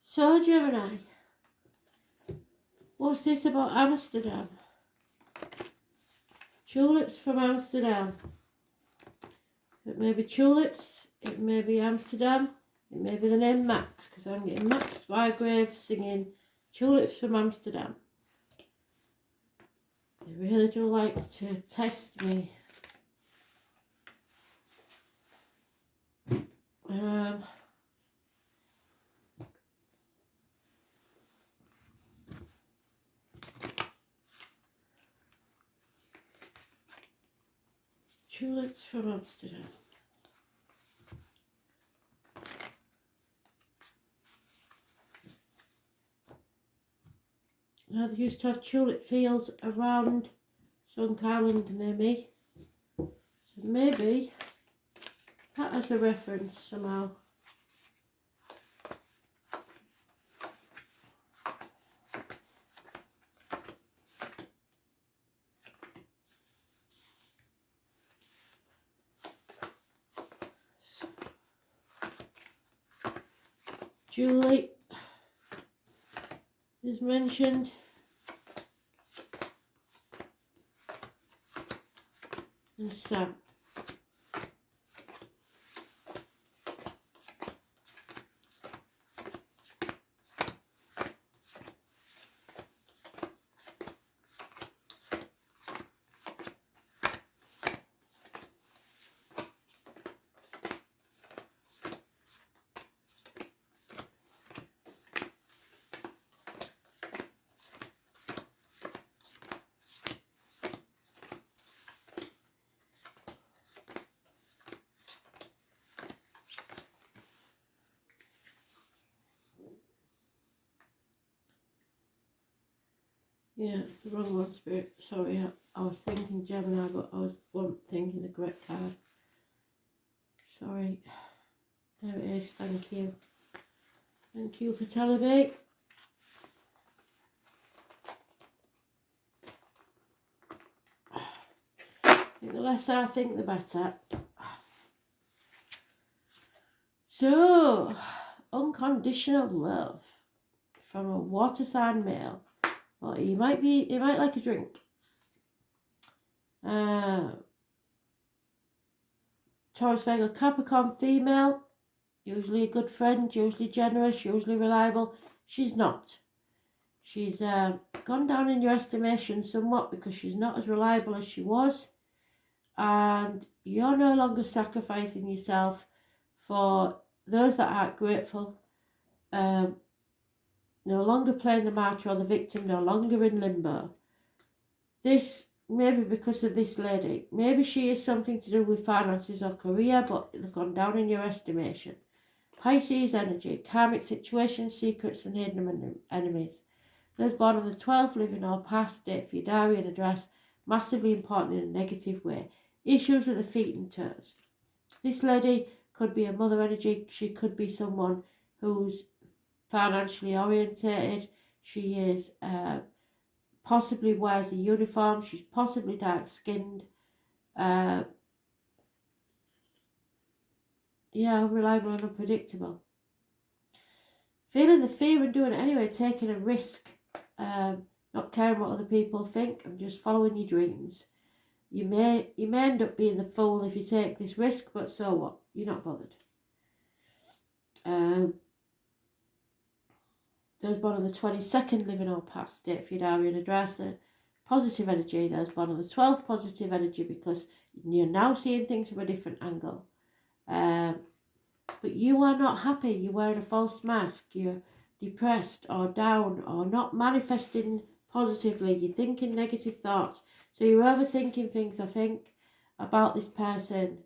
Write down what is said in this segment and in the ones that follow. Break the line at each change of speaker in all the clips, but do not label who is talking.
So, Gemini, what's this about Amsterdam? Tulips from Amsterdam. It may be tulips, it may be Amsterdam, it may be the name Max, because I'm getting Max Bygrave singing Tulips from Amsterdam. They really do like to test me. Tulips from Amsterdam. Now they used to have tulip fields around Sunk Island near me. So maybe that has a reference somehow. Julie is mentioned. And Sam. Yeah, it's the wrong one, Spirit. Sorry, I was thinking Gemini, but I wasn't thinking the correct card. Sorry. There it is, thank you. Thank you for telling me. The less I think, the better. So, unconditional love from a water sign male. Well, he might like a drink. Taurus, Virgo, Capricorn female. Usually a good friend, usually generous, usually reliable. She's not. She's gone down in your estimation somewhat because she's not as reliable as she was. And you're no longer sacrificing yourself for those that aren't grateful. No longer playing the martyr or the victim, no longer in limbo. This, maybe because of this lady, maybe she is something to do with finances or career, but they've gone down in your estimation. Pisces energy, karmic situations, secrets and hidden enemies. Those born on the 12th, living or past, date for your diary and address, massively important in a negative way. Issues with the feet and toes. This lady could be a mother energy, she could be someone who's financially orientated, she is possibly wears a uniform, she's possibly dark skinned, unreliable and unpredictable. Feeling the fear and doing it anyway, taking a risk, not caring what other people think and just following your dreams. You may end up being the fool if you take this risk, but so what? You're not bothered. Those born on the 22nd, living or past, date for your diary and address, the positive energy. Those born on the 12th, positive energy, because you're now seeing things from a different angle. But you are not happy. You're wearing a false mask. You're depressed or down or not manifesting positively. You're thinking negative thoughts. So you're overthinking things, I think, about this person.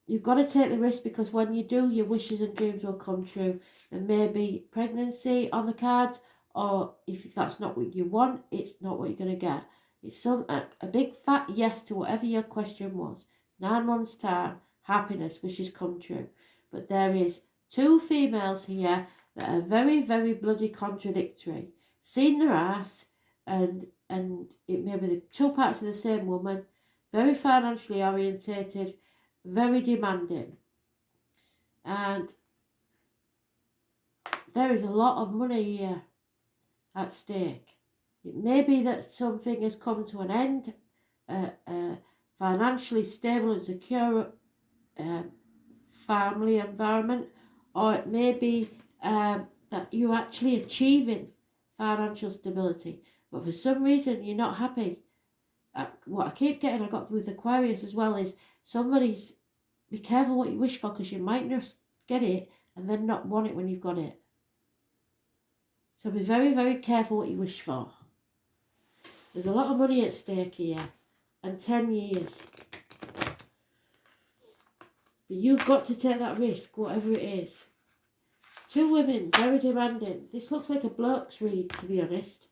You've got to take the risk because when you do, your wishes and dreams will come true. There may be pregnancy on the card, or if that's not what you want, it's not what you're going to get. It's a big fat yes to whatever your question was. 9 months' time, happiness, wishes come true. But there is 2 females here that are very, very bloody contradictory. Seen their ass, and it may be the 2 parts of the same woman, very financially orientated, very demanding. And there is a lot of money here at stake. It may be that something has come to an end, financially stable and secure family environment, or it may be that you're actually achieving financial stability, but for some reason you're not happy. What I keep getting, I got with Aquarius as well, is somebody's, be careful what you wish for, because you might just get it and then not want it when you've got it. So be very, very careful what you wish for. There's a lot of money at stake here, and 10 years. But you've got to take that risk, whatever it is. 2 women, very demanding. This looks like a bloke's read, to be honest.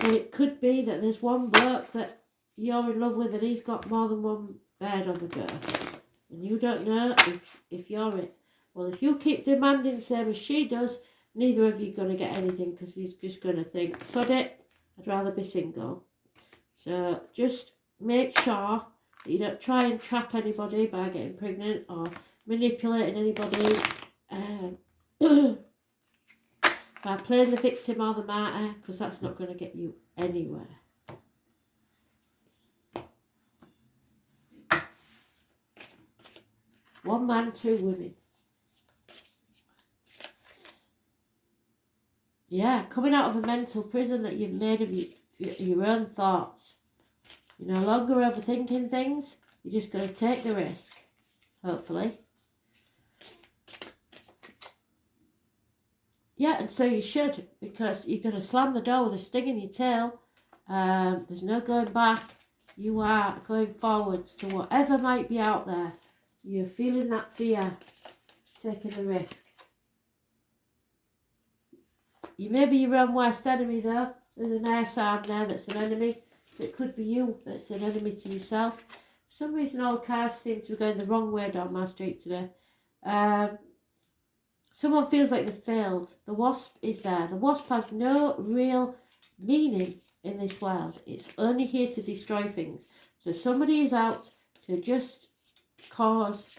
And it could be that there's one bloke that you're in love with and he's got more than one bed on the go. And you don't know if you're it. Well, if you keep demanding the same as she does, neither of you are going to get anything, because he's just going to think, sod it, I'd rather be single. So just make sure that you don't try and trap anybody by getting pregnant or manipulating anybody by playing the victim or the martyr, because that's not going to get you anywhere. One man, 2 women. Yeah, coming out of a mental prison that you've made of your own thoughts. You're no longer overthinking things. You're just going to take the risk, hopefully. Yeah, and so you should, because you're going to slam the door with a sting in your tail. There's no going back. You are going forwards to whatever might be out there. You're feeling that fear, taking the risk. You may be your own worst enemy though. There's an air sign there that's an enemy. So it could be you that's an enemy to yourself. For some reason all the cars seem to be going the wrong way down my street today. Someone feels like they've failed. The wasp is there. The wasp has no real meaning in this world. It's only here to destroy things. So somebody is out to just cause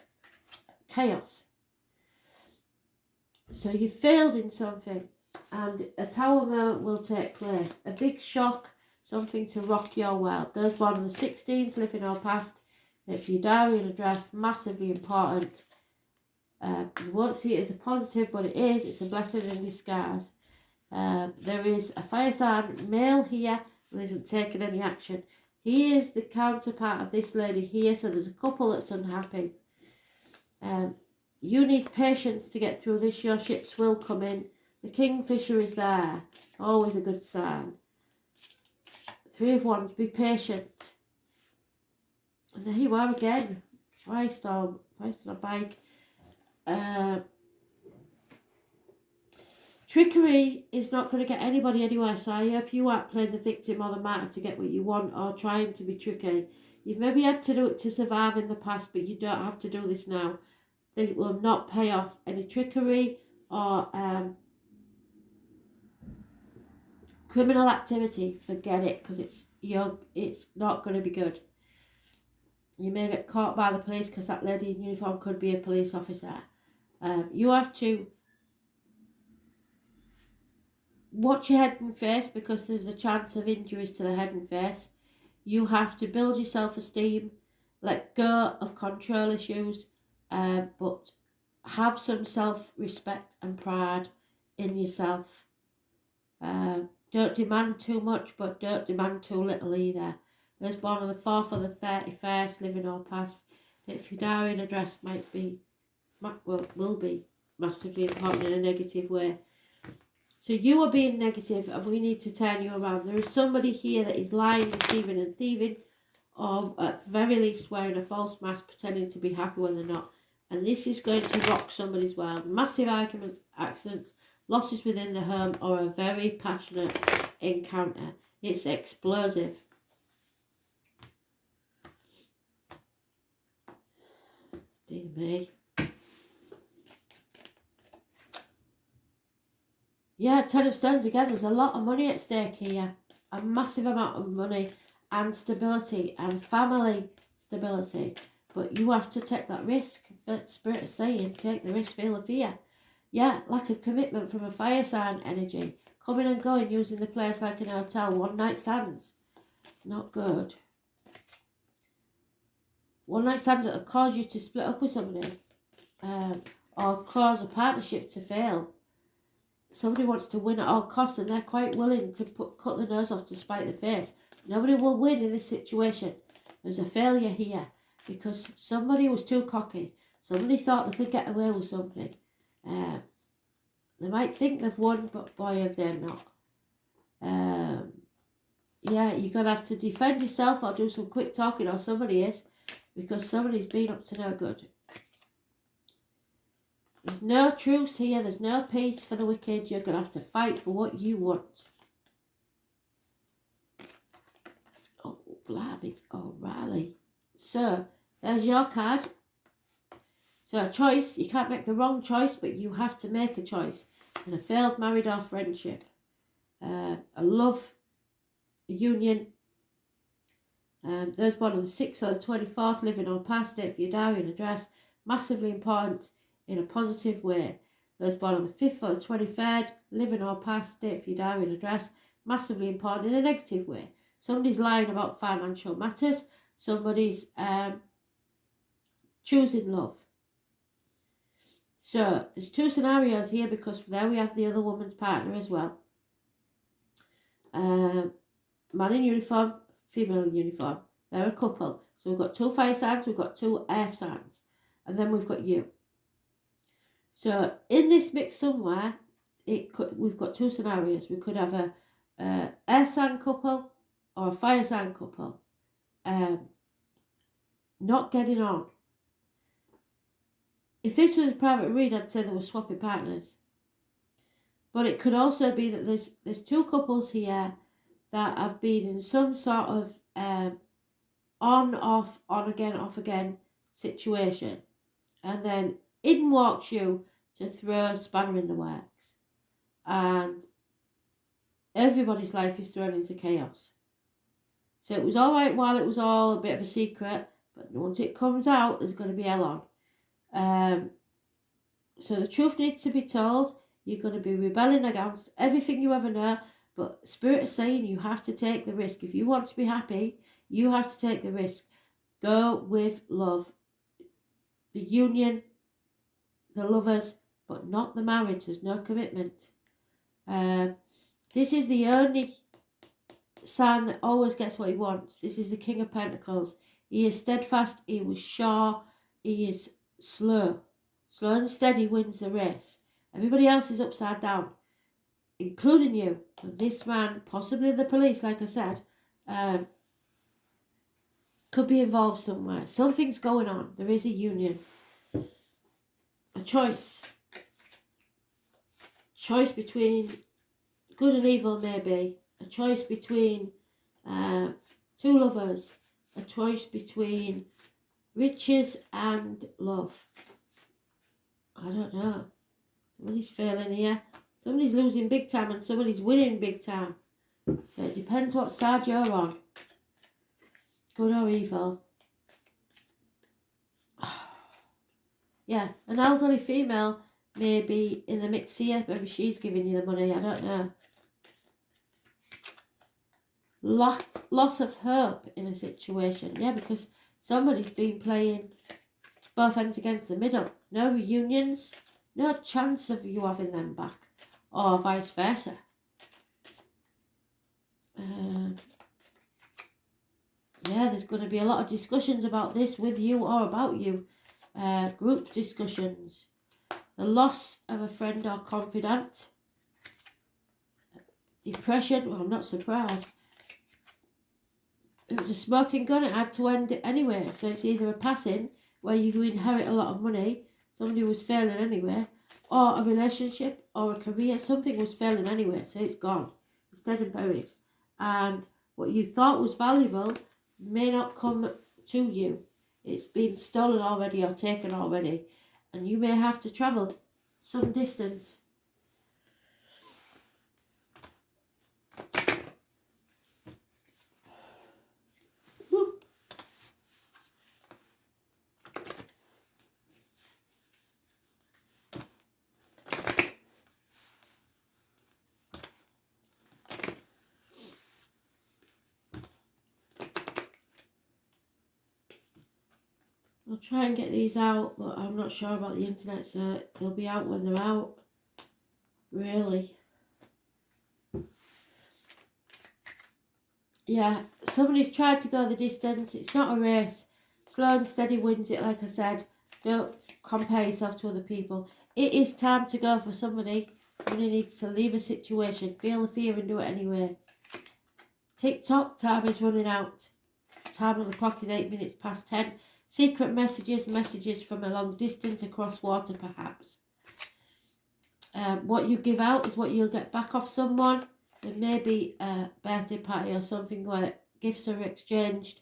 chaos. So you failed in something, and a tower moment will take place. A big shock, something to rock your world. Those born on the 16th, living or past, if your diary and address, massively important. You won't see it as a positive, but it is. It's a blessing in disguise. There is a fire sign male here who isn't taking any action. He is the counterpart of this lady here, so there's a couple that's unhappy. You need patience to get through this. Your ships will come in. The Kingfisher is there. Always a good sign. 3 of Wands, be patient. And there you are again. Christ on a bike. Trickery is not going to get anybody anywhere, so I hope you aren't playing the victim or the martyr to get what you want, or trying to be tricky. You've maybe had to do it to survive in the past, but you don't have to do this now. It will not pay off. Any trickery or criminal activity, forget it, because it's not going to be good. You may get caught by the police, because that lady in uniform could be a police officer. You have to watch your head and face, because there's a chance of injuries to the head and face. You have to build your self-esteem, let go of control issues, but have some self-respect and pride in yourself. Don't demand too much, but don't demand too little either. Those born on the 4th or the 31st, living or past, if your diary and address will be massively important in a negative way. So you are being negative, and we need to turn you around. There is somebody here that is lying, deceiving and thieving, or at the very least wearing a false mask, pretending to be happy when they're not. And this is going to rock somebody's world. Massive arguments, accidents, losses within the home, or a very passionate encounter. It's explosive. Dear me. Yeah, 10 of Stones again. There's a lot of money at stake here. A massive amount of money and stability and family stability. But you have to take that risk. But Spirit is saying, take the risk, feel the fear. Yeah, lack of commitment from a fire sign energy. Coming and going, using the place like an hotel. One night stands. Not good. One night stands that will cause you to split up with somebody. Or cause a partnership to fail. Somebody wants to win at all costs and they're quite willing to cut the nose off to spite the face. Nobody will win in this situation. There's a failure here because somebody was too cocky. Somebody thought they could get away with something. They might think they've won, but boy, have they not. Yeah, you're going to have to defend yourself or do some quick talking, or somebody is, because somebody's been up to no good. There's no truce here. There's no peace for the wicked. You're going to have to fight for what you want. Oh, blimey. Oh, Riley. So, there's your card. So, a choice. You can't make the wrong choice, but you have to make a choice. In a failed married or friendship. A love, a union. Those born on the 6th or the 24th, living on past date for your diary and address. Massively important in a positive way. Those born on the 5th or the 23rd, living or past date for your diary and address. Massively important in a negative way. Somebody's lying about financial matters. Somebody's choosing love. So, there's two scenarios here because there we have the other woman's partner as well. Man in uniform, female in uniform. They're a couple. So we've got two fire signs, we've got two earth signs. And then we've got you. So in this mix somewhere, we've got two scenarios. We could have a earth sign couple or a fire sign couple. Not getting on. If this was a private read, I'd say they were swapping partners. But it could also be that there's two couples here that have been in some sort of on, off, on again, off again situation. And then in walks you to throw a spanner in the works. And everybody's life is thrown into chaos. So it was all right while it was all a bit of a secret, but once it comes out, there's going to be hell on. So the truth needs to be told. You're going to be rebelling against everything you ever know, but Spirit is saying you have to take the risk. If you want to be happy, you have to take the risk. Go with love. The union, the lovers, but not the marriage. There's no commitment. This is the only sign that always gets what he wants. This is the King of Pentacles. He is steadfast, he was sure, he is slow. Slow and steady wins the race. Everybody else is upside down, including you. But this man, possibly the police, like I said, could be involved somewhere. Something's going on. There is a union. A choice. Choice between good and evil, maybe. A choice between two lovers. A choice between riches and love. I don't know. Somebody's failing here. Somebody's losing big time and somebody's winning big time. So it depends what side you're on. Good or evil. Yeah, an elderly female may be in the mix here. Maybe she's giving you the money. I don't know. Loss of hope in a situation. Yeah, because somebody's been playing both ends against the middle. No reunions. No chance of you having them back. Or vice versa. Yeah, there's going to be a lot of discussions about this with you or about you. Group discussions. The loss of a friend or confidant. Depression. Well, I'm not surprised. It was a smoking gun. It had to end it anyway. So it's either a passing where you inherit a lot of money. Somebody was failing anyway. Or a relationship or a career. Something was failing anyway. So it's gone. It's dead and buried. And what you thought was valuable may not come to you. It's been stolen already or taken already. And you may have to travel some distance. Woo. try and get these out, but I'm not sure about the internet, so they'll be out when they're out. Really. Yeah, somebody's tried to go the distance. It's not a race. Slow and steady wins it, like I said. Don't compare yourself to other people. It is time to go for somebody. Somebody needs to leave a situation, feel the fear and do it anyway. Tick-tock, time is running out. Time on the clock is 8 minutes past 10. Secret messages from a long distance across water perhaps. What you give out is what you'll get back off someone. There may be a birthday party or something where gifts are exchanged.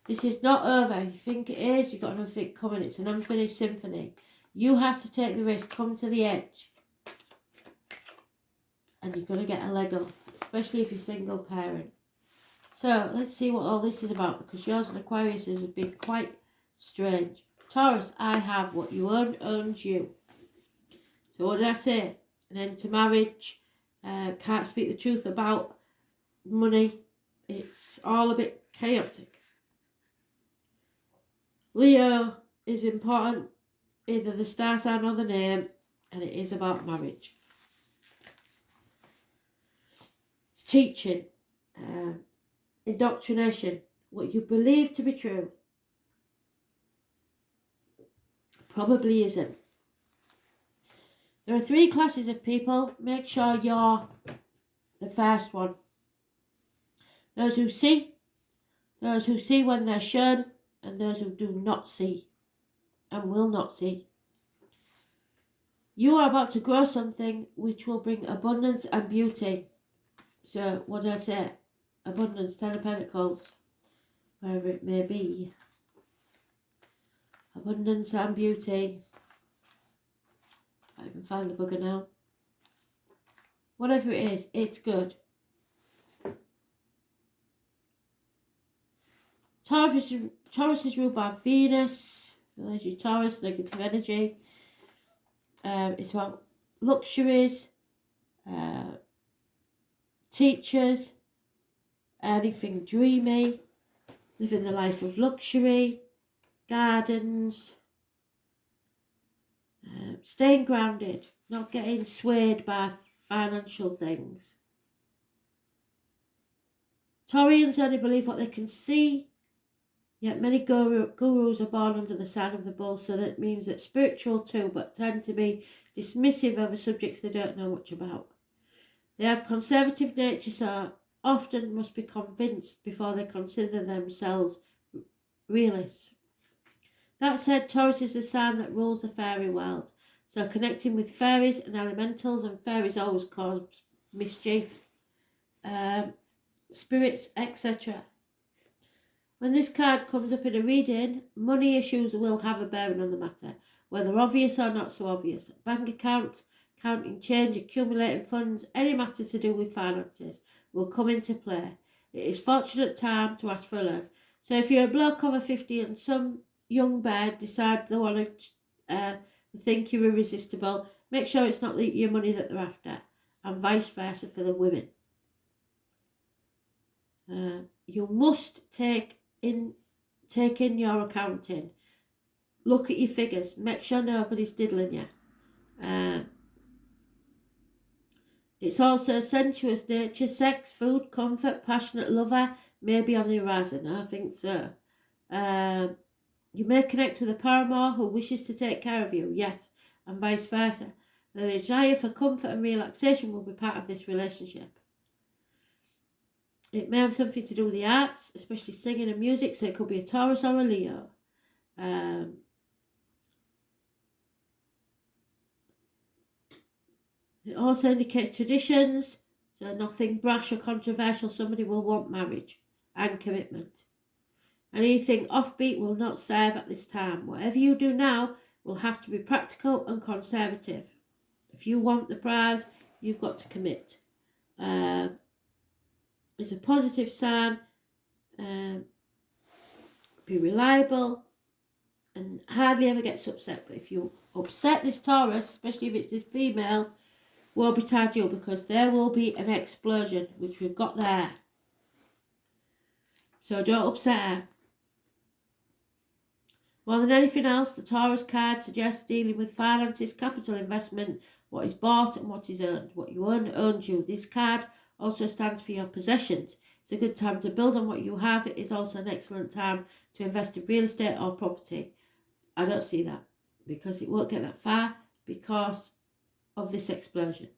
This is not over. You think it is, you've got another thing coming. It's an unfinished symphony. You have to take the risk, come to the edge. And you're going to get a leg up, especially if you're single parent. So let's see what all this is about, because yours and Aquarius has been quite strange. Taurus, I have what you own, owns you. So what did I say? An end to marriage. Can't speak the truth about money. It's all a bit chaotic. Leo is important, either the star sign or the name, and it is about marriage. It's teaching, indoctrination, what you believe to be true probably isn't. There are 3 classes of people. Make sure you're the first one. Those who see when they're shown, and those who do not see and will not see. You are about to grow something which will bring abundance and beauty. So, what did I say? Abundance, 10 of Pentacles, wherever it may be. Abundance and beauty. I can find the bugger now. Whatever it is, it's good. Taurus is ruled by Venus. So there's your Taurus, negative energy. It's about luxuries, teachers, anything dreamy, living the life of luxury, gardens, staying grounded, not getting swayed by financial things. Taurians only believe what they can see, yet many gurus are born under the sign of the bull, so that means that spiritual too, but tend to be dismissive over subjects they don't know much about. They have conservative nature, so often must be convinced before they consider themselves realists. That said, Taurus is the sign that rules the fairy world, so connecting with fairies and elementals, and fairies always cause mischief, spirits, etc. When this card comes up in a reading, money issues will have a bearing on the matter, whether obvious or not so obvious. Bank accounts, counting change, accumulating funds, any matter to do with finances will come into play. It is fortunate time to ask for a loan. So if you're a bloke over 50 and some young bird decide they want to think you're irresistible, make sure it's not your money that they're after, and vice versa for the women. You must take in your accounting. Look at your figures. Make sure nobody's diddling you. It's also sensuous nature, sex, food, comfort, passionate lover, maybe on the horizon. I think so. You may connect with a paramour who wishes to take care of you, yes, and vice versa. The desire for comfort and relaxation will be part of this relationship. It may have something to do with the arts, especially singing and music, so it could be a Taurus or a Leo. It also indicates traditions, so nothing brash or controversial. Somebody will want marriage and commitment. Anything offbeat will not serve at this time. Whatever you do now will have to be practical and conservative. If you want the prize, you've got to commit. It's a positive sign. Be reliable and hardly ever gets upset. But if you upset this Taurus, especially if it's this female, woe betide you, because there will be an explosion, which we've got there. So don't upset her. More than anything else, the Taurus card suggests dealing with finances, capital investment, what is bought and what is earned. What you earn owns you. This card also stands for your possessions. It's a good time to build on what you have. It is also an excellent time to invest in real estate or property. I don't see that because it won't get that far because of this explosion.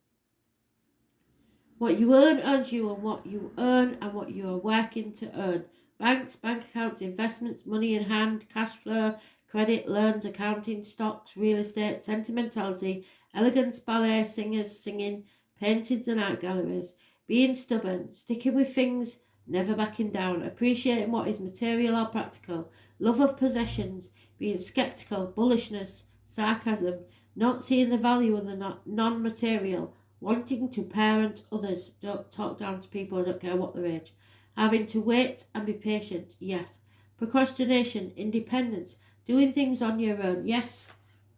What you earn earns you, and what you earn and what you are working to earn. Banks, bank accounts, investments, money in hand, cash flow, credit, loans, accounting, stocks, real estate, sentimentality, elegance, ballet, singers, singing, paintings and art galleries. Being stubborn, sticking with things, never backing down, appreciating what is material or practical, love of possessions, being sceptical, bullishness, sarcasm, not seeing the value in the non-material, wanting to parent others, don't talk down to people, I don't care what their age. Having to wait and be patient, yes. Procrastination, independence, doing things on your own, yes.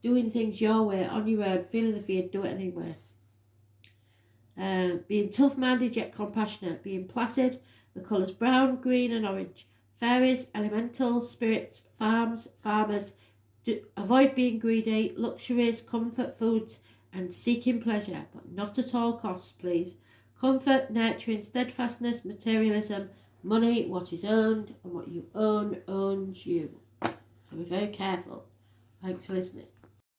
Doing things your way, on your own, feeling the fear, do it anyway. Being tough-minded yet compassionate, being placid, the colours brown, green and orange. Fairies, elementals, spirits, farms, farmers. Avoid being greedy, luxuries, comfort foods, and seeking pleasure, but not at all costs, please. Comfort, nurturing, steadfastness, materialism, money, what is owned, and what you own owns you. So be very careful. Thanks for listening.